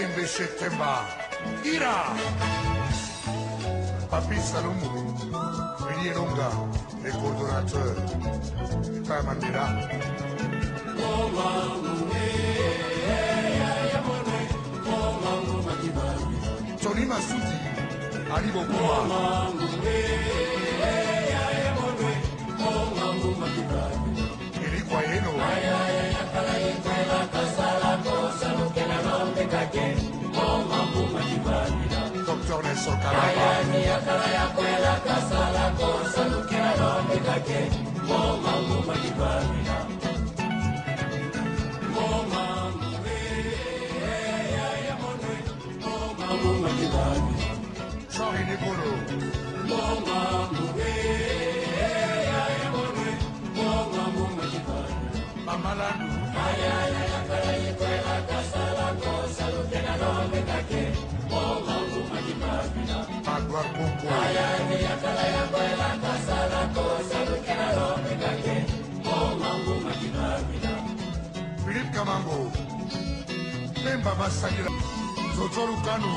Maembe Shetemba, Ira, Papi Salomou, Willy Longa, les coordonnateurs, Père Mandela. Tony Massoudi, Ali Bokuma, Eric Wayeno, Dr. Nelson Kalaba, Charlie Nicolo, Mamalandu, Magua Bongo, Philippe Kamango, Memba Massagira, Zozoru Kanu,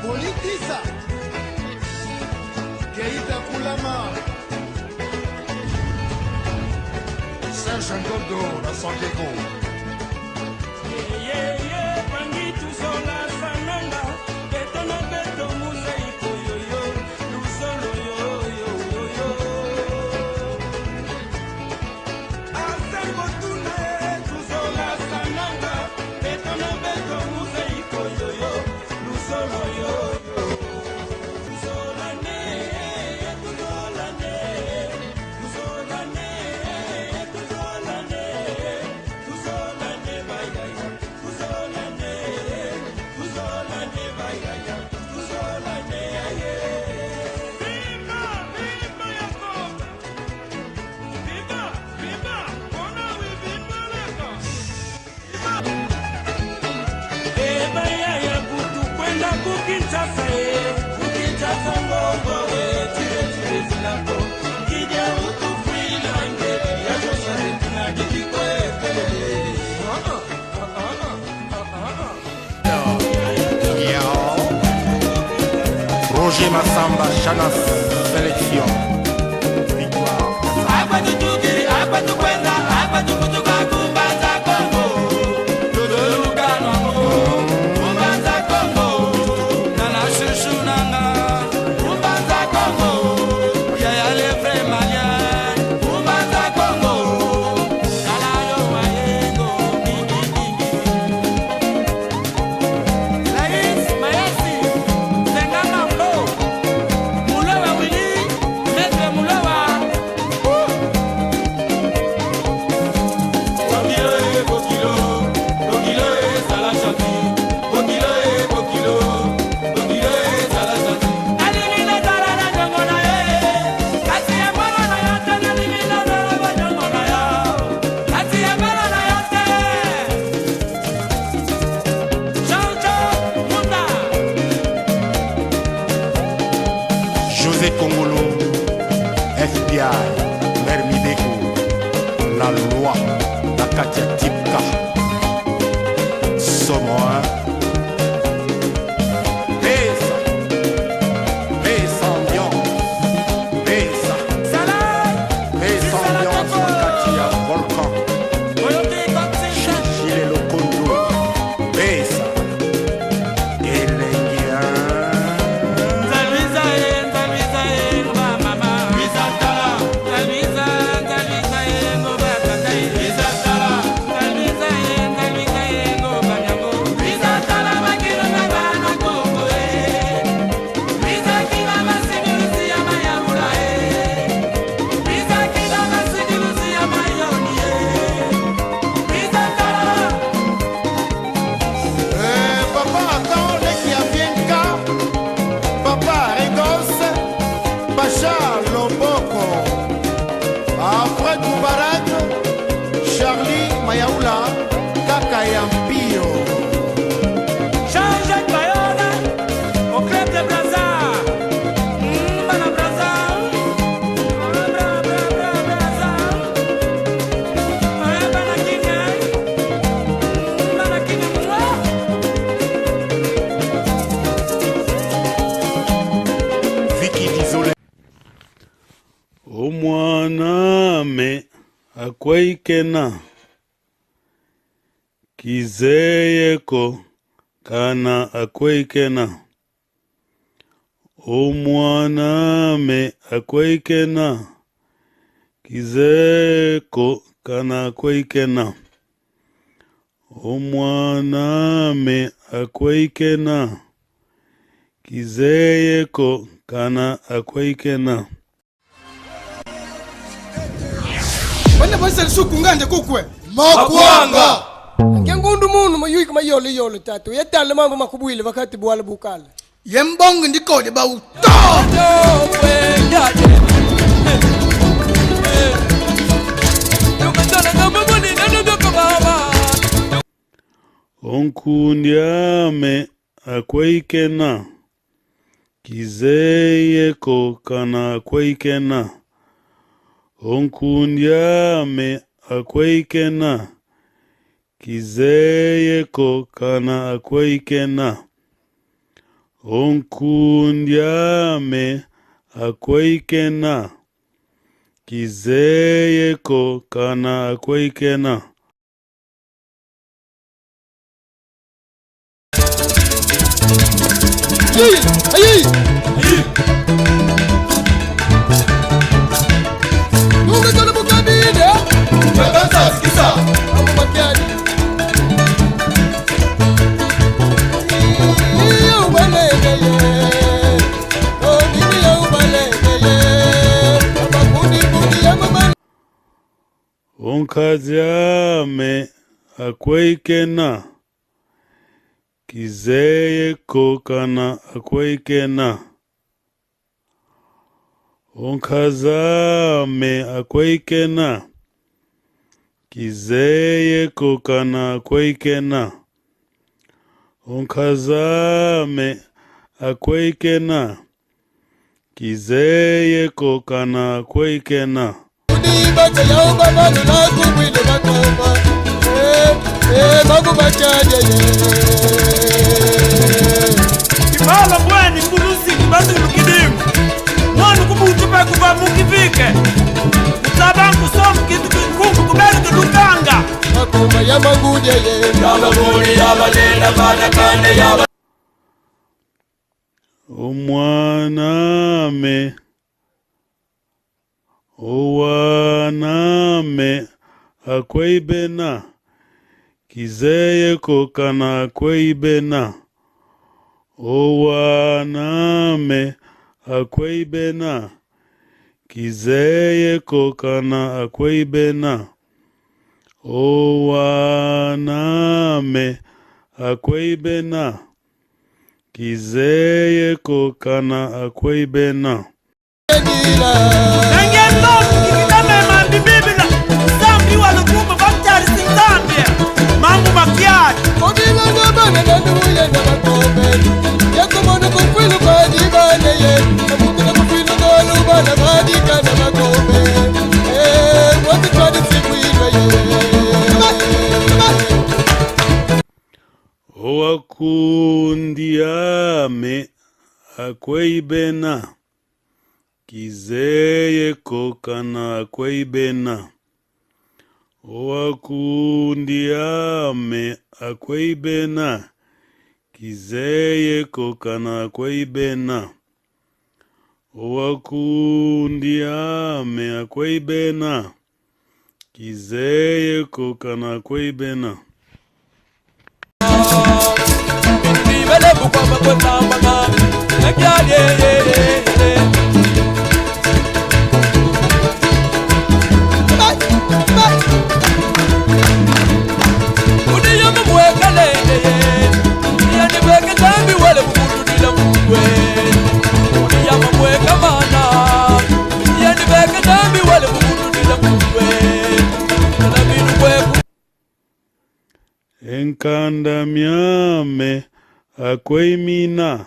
Politiza Keita Kulama Serge Ngondo, la Sandiego, Pangitu Sola Sananga, Ketona Beto Museiko Yo, Lusolo Yo. Asangotune, Tuzola Sananga, Ketona Beto Museiko Yo, Lusolo Yo. Roger Massamba, Chanas, sélection, victoire. José Congolo, FBI, Mermideko, la loi, la Katia Tipka, Somoa, Pesa, Pesa ambiance, Pesa, Pesa ambiance, la Katia Volcan, Chichile Lokondo, Pesa, Elengia. Après Koubarak, Charlie Mayaoula, Kaka Yampio. Jean-Jacques Bayola, au club de Braza. Bana Braza. Braza. Bana Kinga. Bana Kinga. Vicky Dizole. Omwana me akwaikena kizeyeko kana akwaikena. Omwana me akwaikena kizeyeko kana akwaikena. Omwana me akwaikena kizeyeko kana akwaikena. Bana basa suku nganje kukwe Makwanga! ngengundu munu mayuika mayolo yolo tatu yatala mambo makubwile wakati bwala bukala Yembong ndikode ba uto! Onkundiame akwaikena kizeyeko kana akwaikena. Onkundiame akwaikena kizeyeko kana akwaikena. Onkundiame akwaikena kizeyeko kana akwaikena. ayi Mungu tala bukabide Makansa sikisa! Amu makiani Iyo ubalekele Odini ya ubalekele Abakundi kundi ya mama Onkaziame akwaikena kizeyeko kana akwaikena. Onkazame akwaikena kizeyeko kana akwaikena. Onkazame akwaikena kizeyeko kana akwaikena. Udibata ya ubaba nuna kubwile makamba magu bachaje Kibala bweni kulusi kibadulu kidimu. Mwanu kubutu pa kuva mukivike. Mutabangu somu kitu kikungu kubeli kudukanga. Makoma ya manguje Yabaguli yabalenda bana kande yaba. Omwaname owaname akwaibena kizeyeko kana akwaibena. Owaname akwaibena kizeyeko kana akwaibena. Owaname akwaibena kizeyeko kana akwaibena. Nangendo kikitame mandi bibila. Sambi walukumba baktari sintambia. Mangu makiari. Odila na bana na nuye na makombe Yako mwana kukwilu kwa jibane ye Namukuna kukwilu Owakundiame akweibena. Kizeye kokana akweibena. Owakundiame akweibena. Kizeye kokana akweibena. Owakundiame akweibena. Kizeye kokana akweibena. Bele bukwa bukwa mama, ekya Udiyama mwekale, yani beke tambi wale bukudila mwe. Udiyama mwekamana, yani beke tambi wale bukudila mwe. Kalabinu mweku. Enkandamiame akweimina.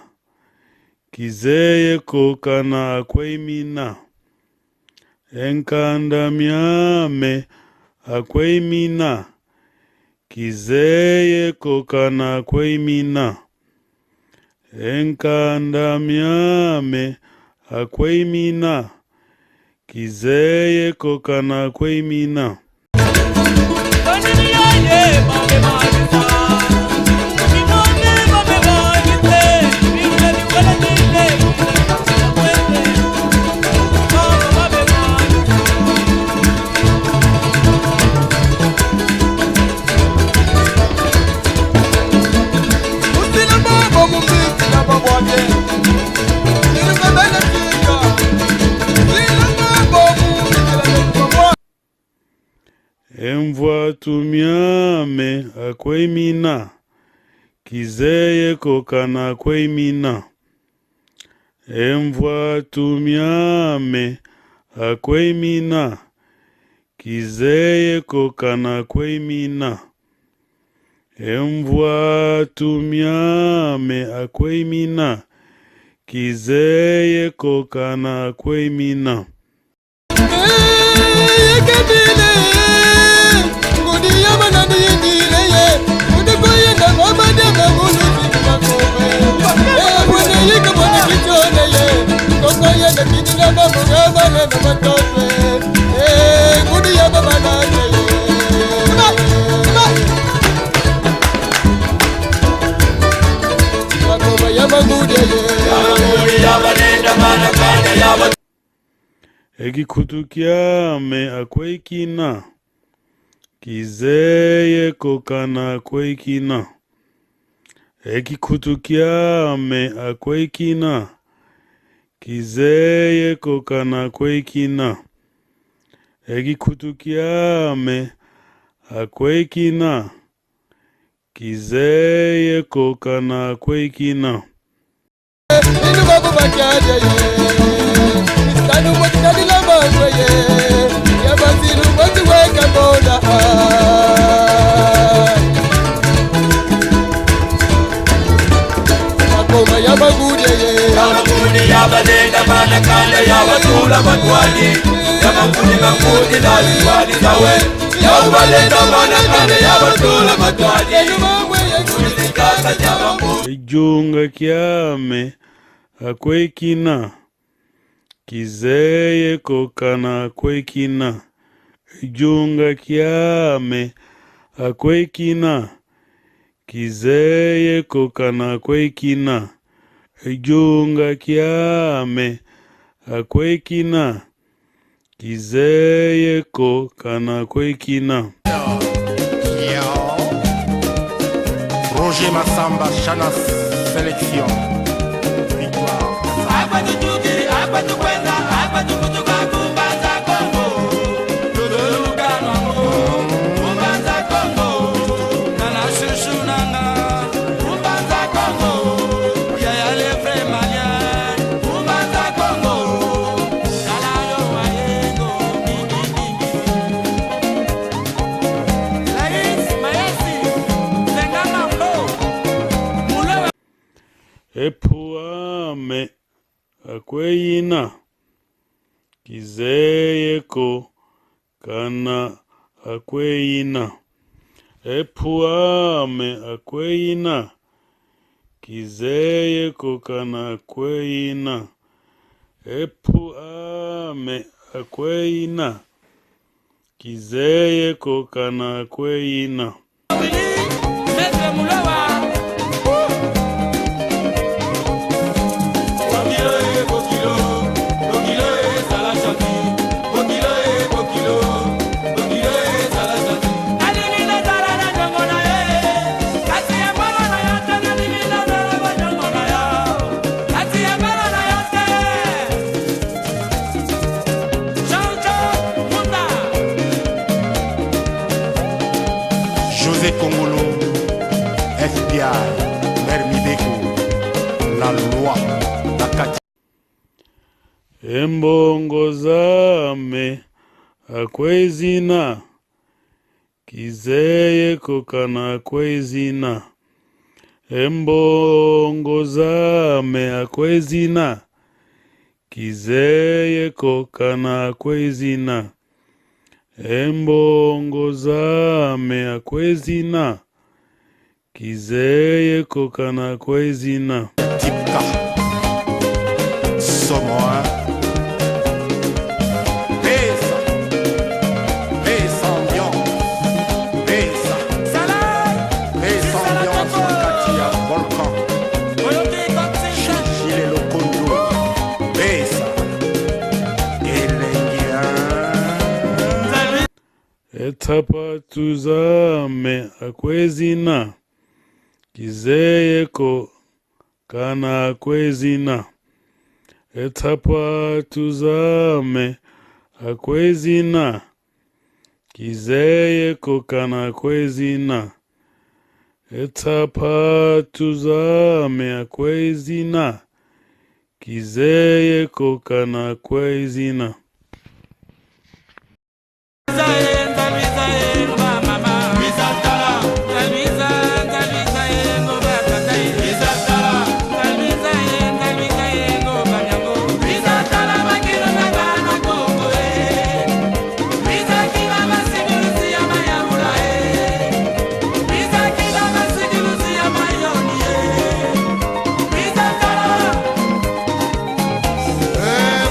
Kizeye kokana akweimina. Enkandamiame akweimina. Kizeye kokana akweimina. Enkandamiame akweimina. Kizeye kokana akweimina. Emvwa tumiame akweimina. Kizeye kokana akweimina. Emvwa tumiame akweimina. Kizeye kokana akweimina. Emvwa tumiame akweimina. Kizeye kokana akweimina. Ekikutukiame akweikina. Kizeye kokana akweikina. Ekikutukiame akweikina. Kizeye kokana akweikina. Ekikutukiame akweikina. Kizeye kokana akweikina. Yamagudi yabalenda manakanda yabatula matwali. Yamagudi mangudi naliwali zawe. Yabalenda manakanda yabatula matwali. Kulikasa jamangu. Ejunga kiame akweikina. Kizeye kokana akweikina. Ejunga kiame akweikina. Kizeye kokana akweikina. Ejunga kiame akweikina. Kizeye kokana akweikina. Roger Massamba, Chanas, sélection. Victoire. Epuame akweyina. Kizeye kokana akweyina. Epuame akweyina. kizeye kokana kweina epu ame akweina kizeye kokana kweina José Congolo, FBI, Mermideko, la loi, la Kati. embongo zame akwezina kizeye kokana kwezina embongo zame akwezina kizeye kokana kwezina embongo zame akwezina kizeye kokana kwezina Tipka, Somoa, Pesa, Pesa ambiance, Pesa, Pesa ambiance, Katia, Volcan, Chile Lokondo, Pesa, Elengia. etapa tuzame akwezina kizeye kokana akwezina etapa tuzame akwezina kizeye kokana akwezina etapa tuzame akwezina kizeye kokana akwezina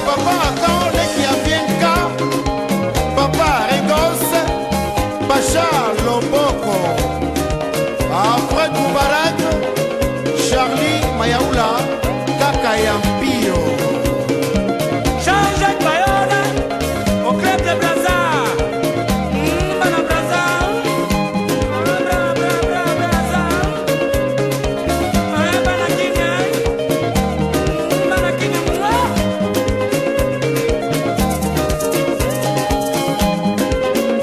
Papa attend les qui a bien cas. Papa Regos, Pacha Loboko. Après Koubarag, Charlie Mayaoula, Kaka Yampio. Jean-Jacques Bayola, au club de Braza. Bana Braza. Braza. Bana Kinga. Bana Kinga.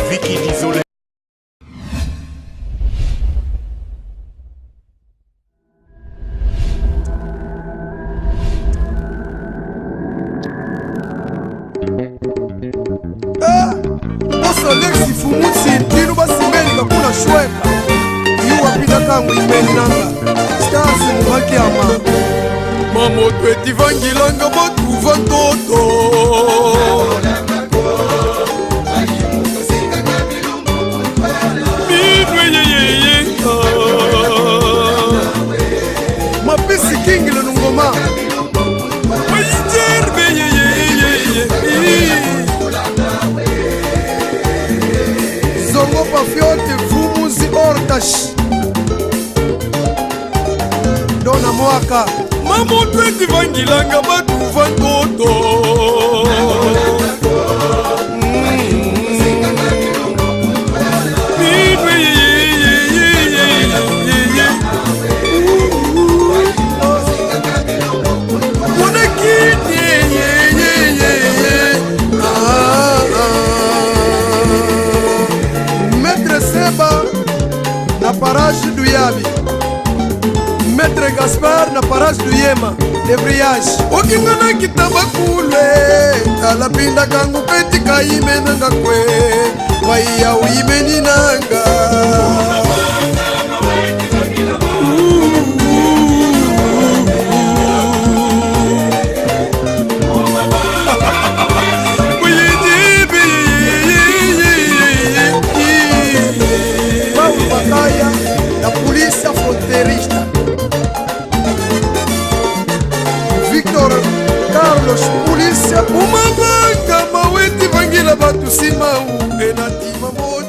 Vicky Disolé. Boso Lexi Fumutsi Tinu basimeni kakuna shweka Iwa pita kangu imeni nanga Stasi muhaki ama Mamoto etivangilanga batuva toto Midwe yeyeye Mapisi kingile nungoma Mayijerbe yeyeye Zongo pafiote fumuzi ortash Dona mwaka Mamoto etivangilanga batuva toto Midwe yeyeye Munakini yeyeye Maître Seba na parage du Yabi Maître Gaspard na parage du Yema Debriyage Okingana kitaba kulwe Kalapinda kangu peti kaime nanga kwe Waiya uimeni nanga Paulo Bakaya, la polícia fronteirista Carlos Polícia umavanga maweti vangila batu simau enatima moja